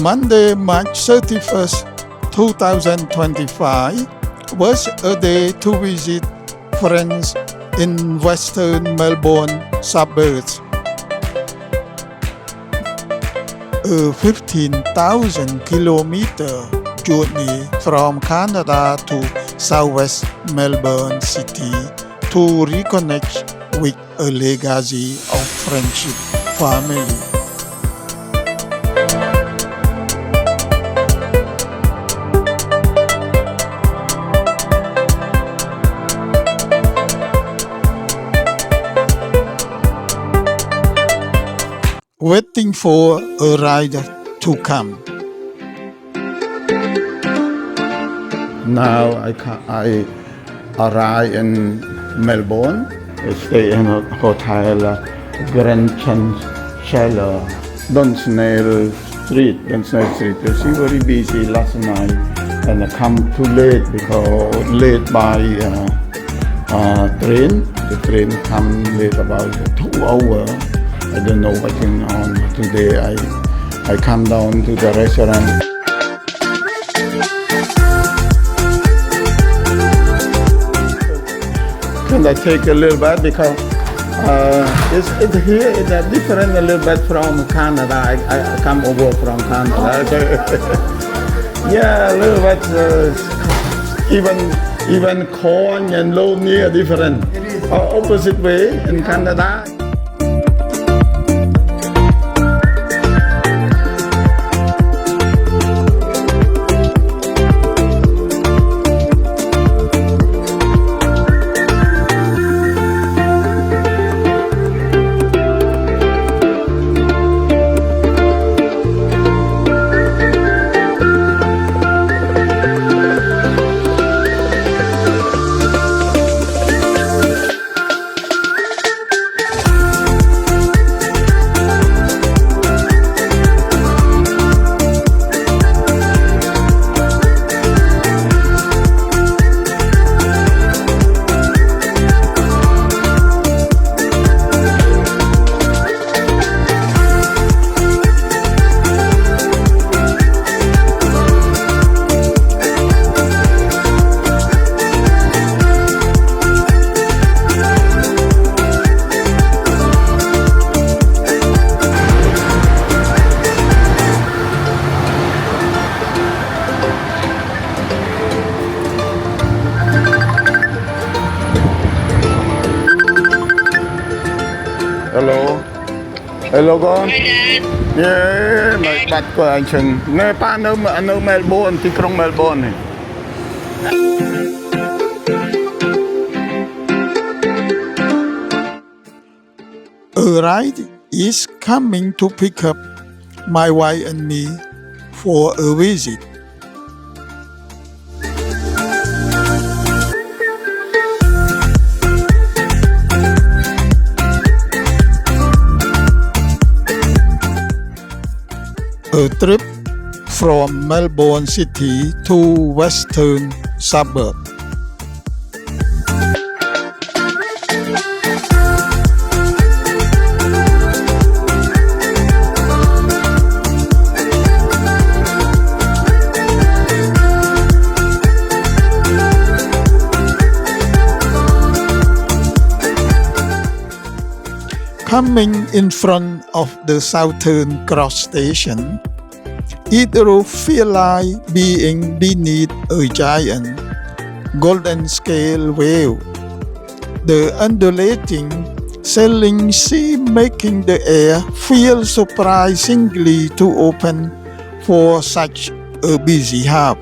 Monday, March 31st, 2025 was a day to visit friends in Western Melbourne suburbs. A 15,000-kilometer journey from Canada to southwest Melbourne City to reconnect with a legacy of friendship, family. Waiting for a rider to come. Now I arrive in Melbourne. I stay in a hotel Grand Chancellor, Dunsandel Street. It's very busy last night, and I come too late because late by train. The train come late about 2 hours. I don't know what's going on. Today I come down to the restaurant. Can I take a little bit because it's here it's different a little bit from Canada. I come over from Canada. Yeah, a little bit. Even corn and loaf are different. Opposite way in Canada. Hello con. Yeah, bắt của anh Trần. Nơi ba nơi Melbourne,ទីក្រុង Melbourne này. A ride is coming to pick up my wife and me for a visit. A trip from Melbourne City to western suburb. Coming in front of the Southern Cross Station, it will feel like being beneath a giant golden scale wave. The undulating, sailing sea making the air feel surprisingly too open for such a busy hub.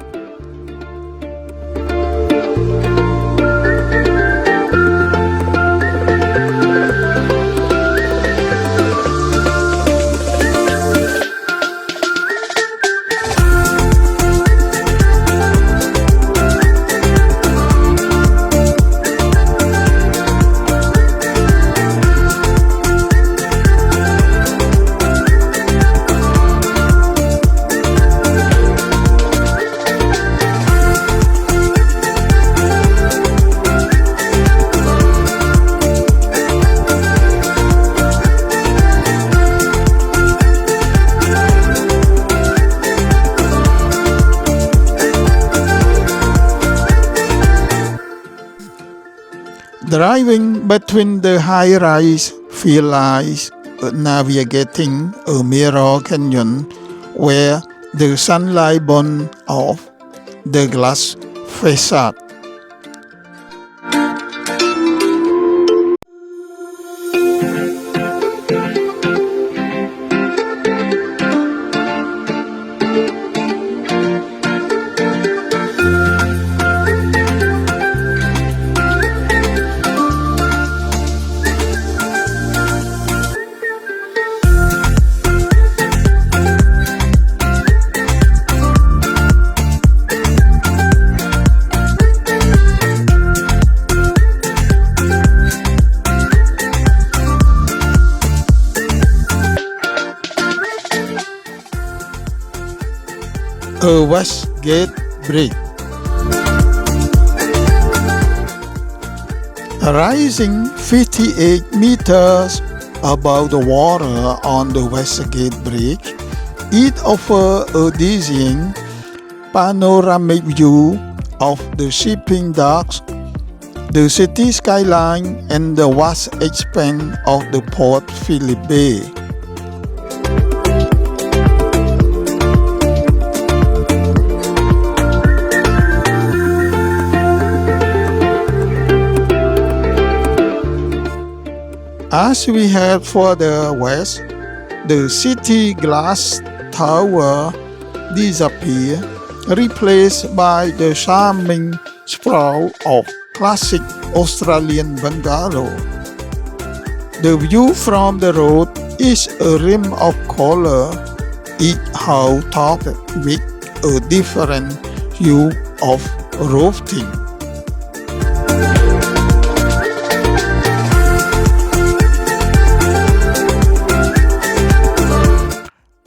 Driving between the high-rise feel like navigating a mirror canyon where the sunlight burns off the glass facade. A Westgate Bridge. Rising 58 meters above the water on the Westgate Bridge, it offers a dizzying panoramic view of the shipping docks, the city skyline, and the vast expanse of the Port Phillip Bay. As we head further west, the city glass tower disappears, replaced by the charming sprawl of classic Australian bungalow. The view from the road is a rim of color, each house topped with a different hue of roofing.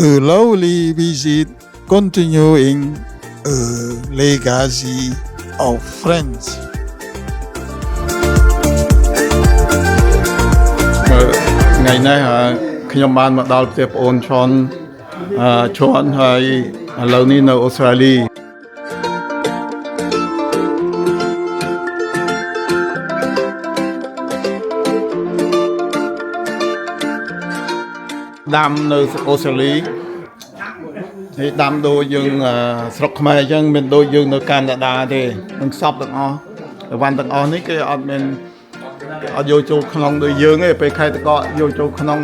A lovely visit continuing a legacy of friends. ថ្ងៃនេះខ្ញុំបានមកដល់ផ្ទះប្អូនឈុនហើយឥឡូវនេះនៅអូស្ត្រាលីដាំនៅអូស្ត្រាលីហើយដាំដូចយើងស្រុកខ្មែរអញ្ចឹងមិនដូចយើងនៅកាណាដាទេនឹងសពទាំងអស់អីវ៉ាន់ទាំងអស់នេះគេអត់មានអត់យកចូលក្នុងដូចយើងទេពេលខែតកយកចូលក្នុង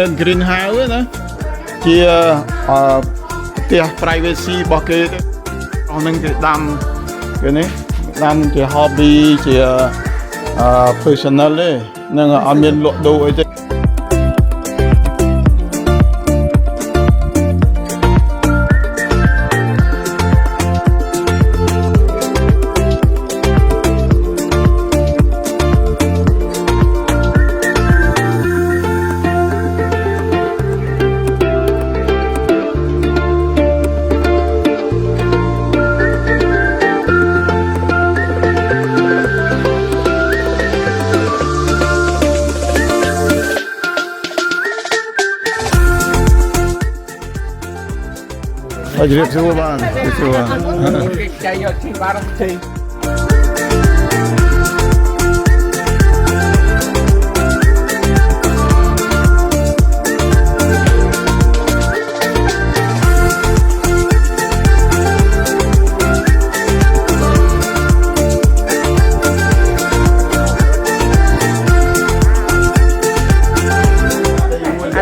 មិន greenhouse ទេណាជាផ្ទះ privacy របស់គេទេអស់នឹងគេដាំគេនេះដាំជា hobby ជា personal ទេនឹងអត់មានលក់ដូរអីទេជម្រាបសួរបាទជម្រាបសួរចៃយកជីបានទេ ឥ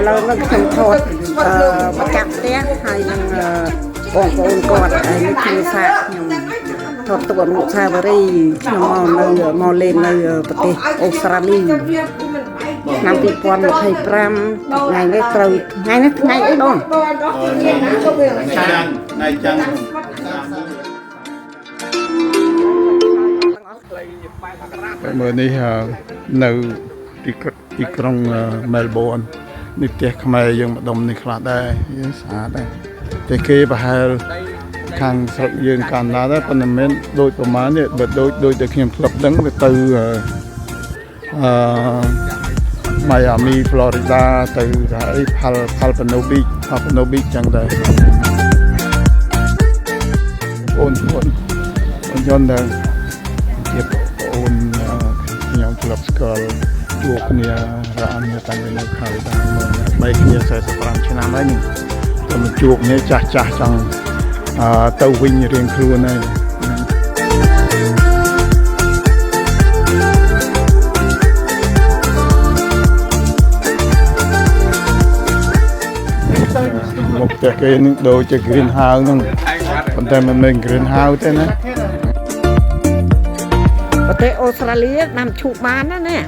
ឡូវនឹងខ្ញុំថតមកចាប់ផ្ទះហើយនឹងបងប្អូនគាត់ហើយនេះគឺសាខ្ញុំថតទុកអនុស្សាវរីយ៍ខ្ញុំមកលេងនៅប្រទេសអូស្ត្រាលីឆ្នាំ2025ថ្ងៃនេះត្រូវថ្ងៃនេះថ្ងៃអីបងថ្ងៃច័ន្ទ มื่อนี้ในที่กรุงเมลเบิร์นนี่เตี้ยขมายยังมาดมในคลาดได้ยังสาได้แต่เกี่ยวกับทางสระยืนการนาได้ปนเมนโดยประมาณเนี่ยโดยเด็กเขียนคลับดังไปtừไมอามีฟลอริดาtừไอ้พัลปานโนบิจังได้โอนย้อนเดินเก็บโอนยังคลับสกอลจูกเนี่ยร้านเนี่ยตั้งในขายดังไม่เกี่ยวใส่สปรังชนะไม่นี่แต่มันจูกเนี่ยจ่าจังเต้าวิ่งเรียงครัวในหมกแต่เกินโดยจะกรีนเฮาส์นั่งแต่มันเป็นกรีนเฮาส์แต่นะประเทศออสเตรเลียนำชูบานนั่นเนี่ย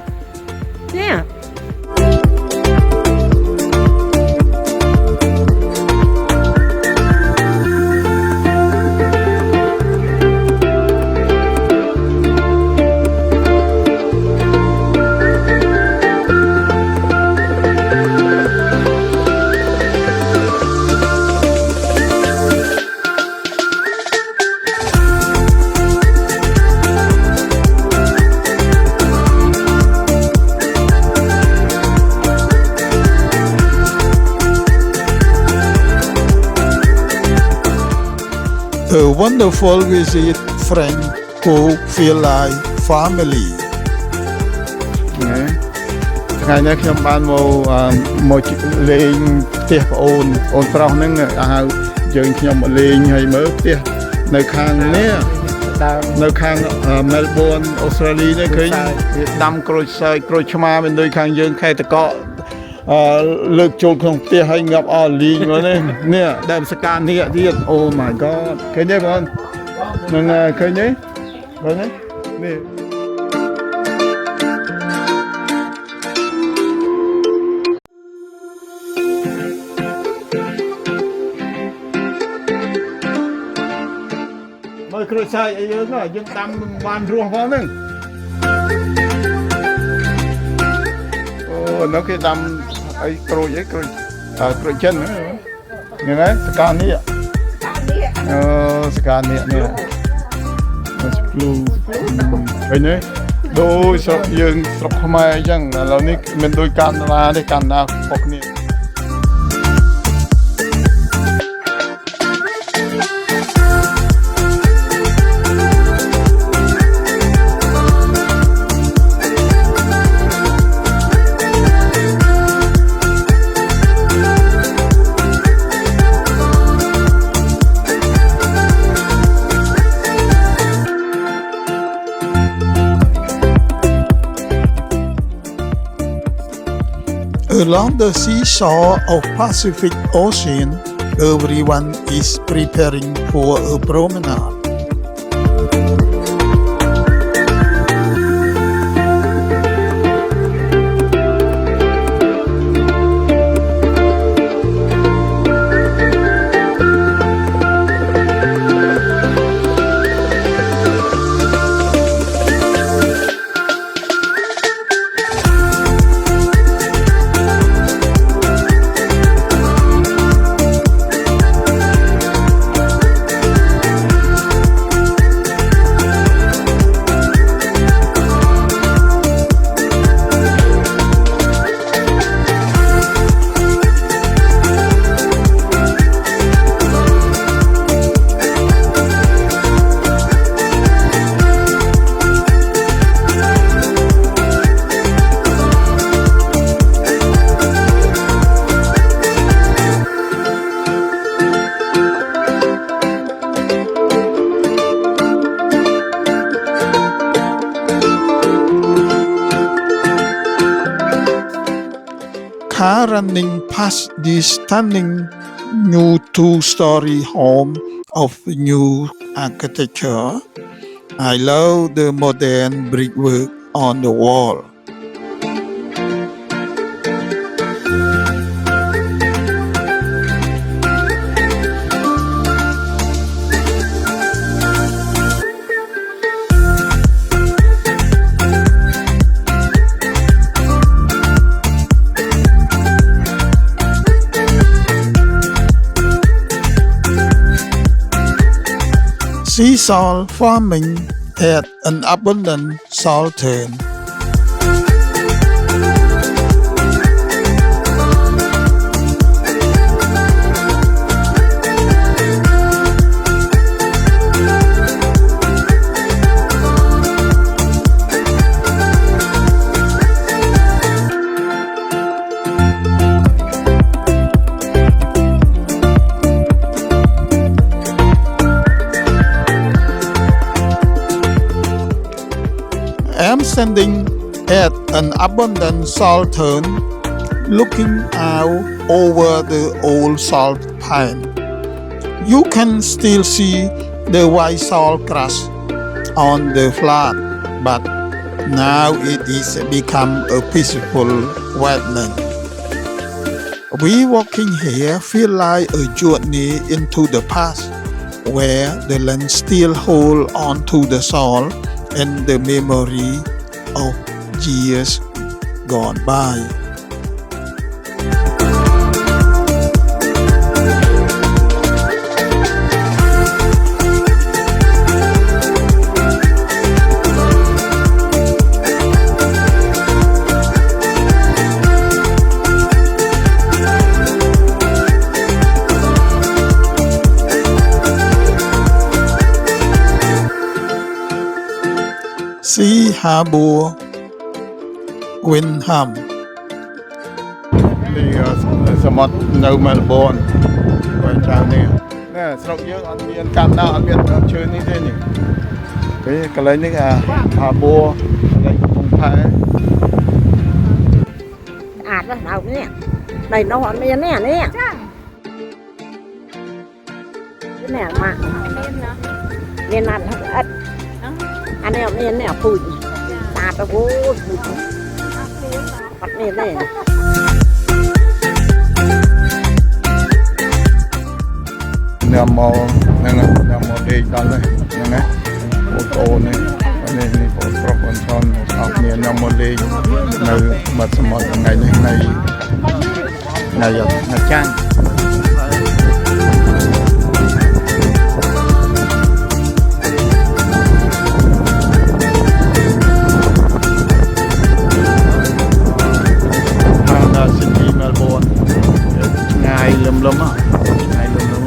A wonderful visit friend who feel like family ថ្ងៃនេះខ្ញុំបានមកលេងផ្ទះប្អូនប្រុសហ្នឹងហៅយើងខ្ញុំមកលេងហើយមើលផ្ទះនៅខាងនេះនៅខាងមែលប៊នអូស្ត្រាលីនេះឃើញដាំក្រូចសើចក្រូចឆ្មាមានដូចខាងយើងខេត្តតកកលើកចូលក្នុងផ្ទះហើយងាប់អស់លីងមកនេះដើមសកានេះទៀតអូ my god ឃើញទេបងនឹងឃើញទេបងនេះមើលគ្រួសារឲ្យយើងដាំបានរស់ផងហ្នឹងអូនៅគេដាំអីក្រូចចិនហ្នឹងហើយសកានេះសកានេះមកស្ពូឃើញទេដូចស្រុកយើងស្រុកខ្មែរអញ្ចឹងឥឡូវនេះមិនដូចកាណាដាទេកាណាដាខុសគ្នា Along the seashore of Pacific Ocean, everyone is preparing for a promenade. Car running past this stunning new two-story home of new architecture. I love the modern brickwork on the wall. sea salt farming at an abundant southern. I'm standing at an abundant southern, looking out over the old salt pine. You can still see the white salt grass on the flat, but now it is become a peaceful wetland. We walking here feel like a journey into the past, where the land still hold on to the salt and the memory of years gone by. Sea Harbour Wyndham នេះសមុទ្រនៅមែលប៊នបើចាំនេះណែស្រុកយើងអត់មានកាប់ណាអត់មានឈើនេះទេនេះពេលកន្លែងនេះHarbour កន្លែងកំពង់ផែអាចណាស់ដល់នេះដីនោះអត់មាននេះនេះចានេះមកមានណាត់អត់อันนี้មាននេះពូជស្អាតទៅអូយអត់មានទេញ៉ាំមកហ្នឹងញ៉ាំមកដេកដល់ហ្នឹងណាអូនេះនេះបងប្រុសបងស្រីអត់មានញ៉ាំមកលេងនៅមាត់សមុទ្រថ្ងៃនេះនៅចាំងលំថ្ងៃលំបង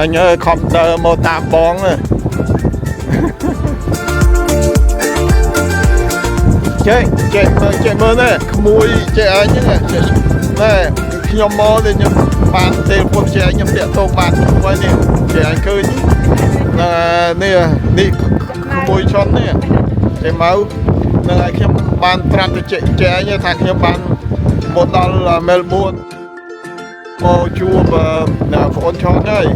អញអើយខំដើរមកតាមបងចេះមើលនេះក្មួយចេះអញហ្នឹងណែខ្ញុំមកទេខ្ញុំបានទេពុកចេះអញខ្ញុំតាក់ទងបានហើយនេះចេះអញឃើញនេះក្មួយឆុននេះចេះមកនឹងឲ្យខ្ញុំបានប្រាប់ទៅចេះអញថាខ្ញុំបានមកដល់មែលប៊នមកជួបបងប្អូនឆុនហើយ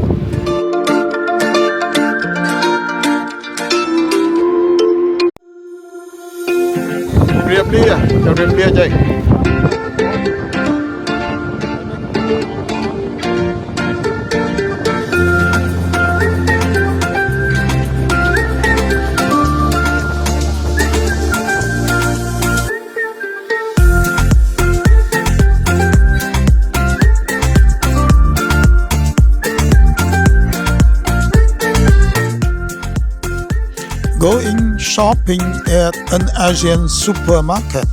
រៀបលាចេញ Going shopping at an Asian supermarket.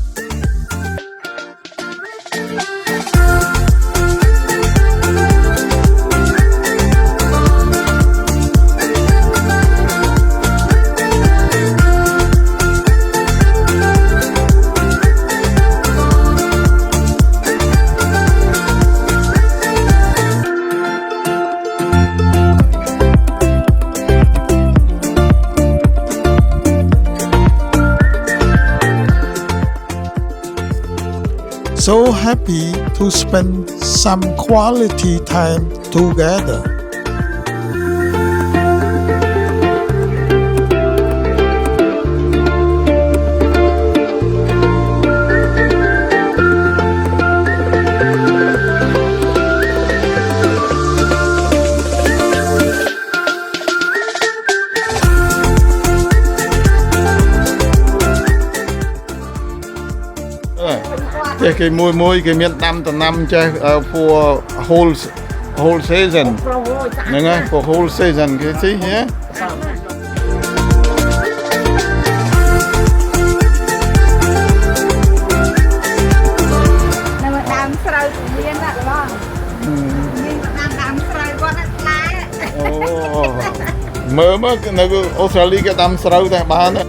so happy to spend some quality time together. Cái mùi cái miền Nam tận năm chơi for whole season. Đúng không? For whole season cái gì nhé? Đám sợi của miên ạ, vâng. Miên đám sợi con ạ, lá. Mơ nó Australia cái đám sợi tại bán đấy.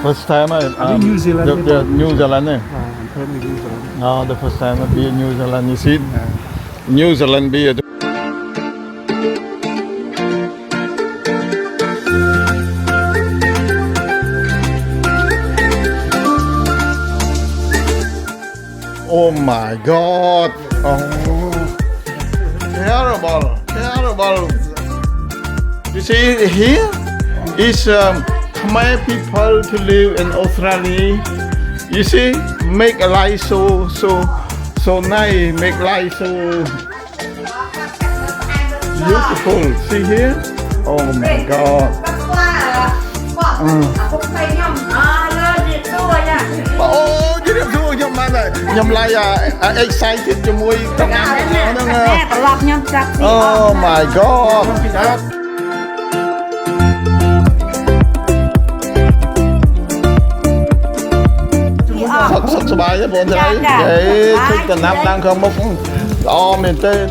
First time New Zealand. New Zealand này. I'm from New Zealand. No, the first time I be in New Zealand. You see, New Zealand be. Oh my God! Oh, terrible! You see here is Khmer people to live in Australia. You see, make a life so nice, make life so beautiful. See here? Oh my God! Oh, you didn't do your mother. Nhầm lại excited cho mùi trong Oh my God! Sắp bài chứ bọn thấy vậy thích tình nam đang không bốc miền tên.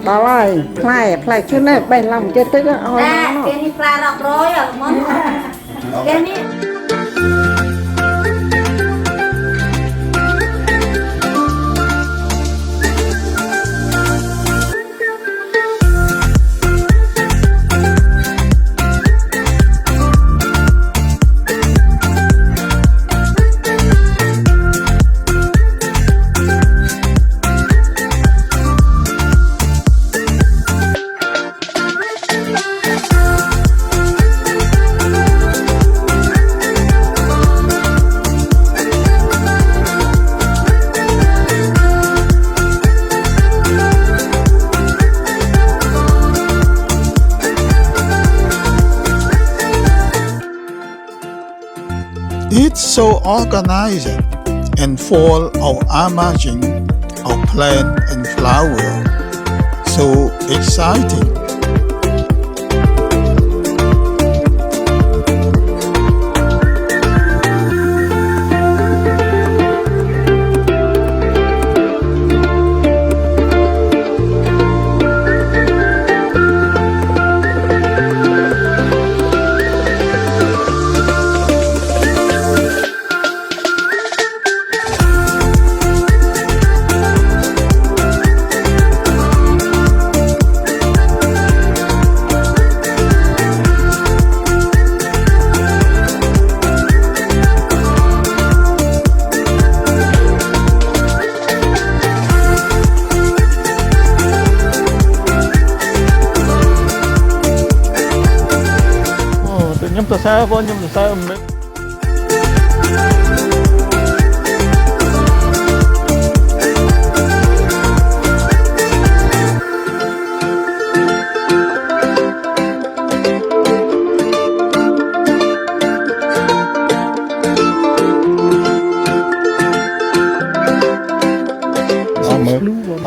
Đó rồi, play chứ này, bày lòng chơi tức á. Cái này pla đọc rồi à, món. Cái này. It's so organized and full of imaging of plant and flower. So exciting. សរសើរបងខ្ញុំសរសើរមិន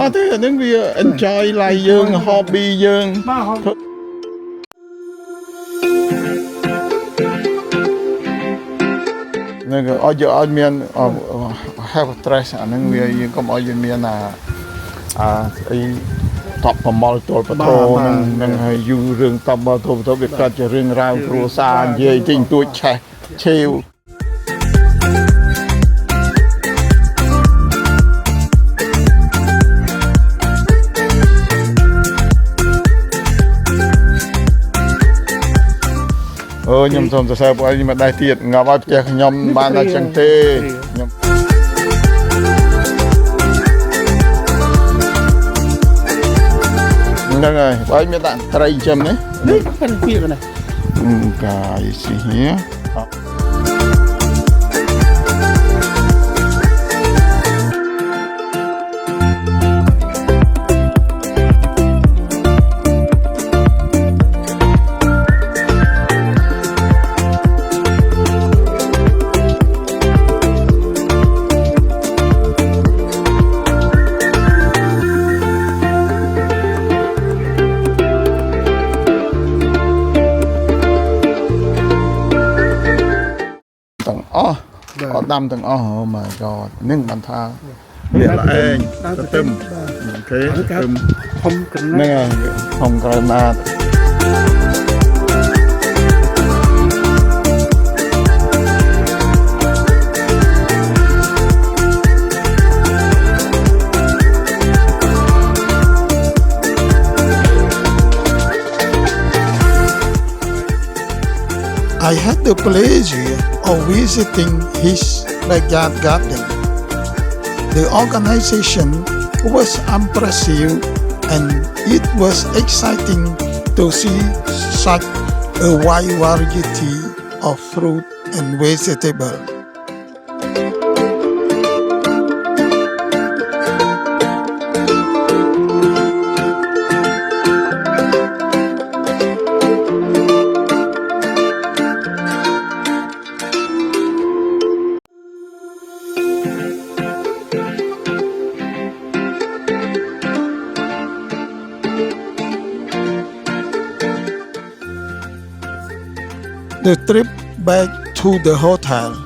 អត់ទេអានឹងវា enjoy life យើង hobby យើង បាទហត់ នឹងឲ្យយើងឲ្យមាន have stress អានឹងវាយើងកុំឲ្យយើងមានអីតបប្រមល់ទល់បតោនឹងហើយយូររឿងតបបតោវាកើតជារឿងរ៉ាវគ្រួសារនិយាយទិញទួចឆេះឆេវ ខ្ញុំសូមសរសើរពួកឯងមិនដែរទៀតងាប់ឲ្យផ្ទះខ្ញុំបានតែចឹងទេខ្ញុំហ្នឹងហើយបើឯងមានដាក់ត្រីចឹងណា នេះប៉ិនពីកណា កាយស៊ីហៀ ទាំងអស់អត់ដាំទាំងអស់ Oh my god នឹងបានថាវាល្អឯងទៅទឹមអូខេទឹម ធំកណ្ណា ហ្នឹងហើយធំក្រណាត់ I had the pleasure of visiting his backyard garden. The organization was impressive and it was exciting to see such a wide variety of fruit and vegetables. The trip back to the hotel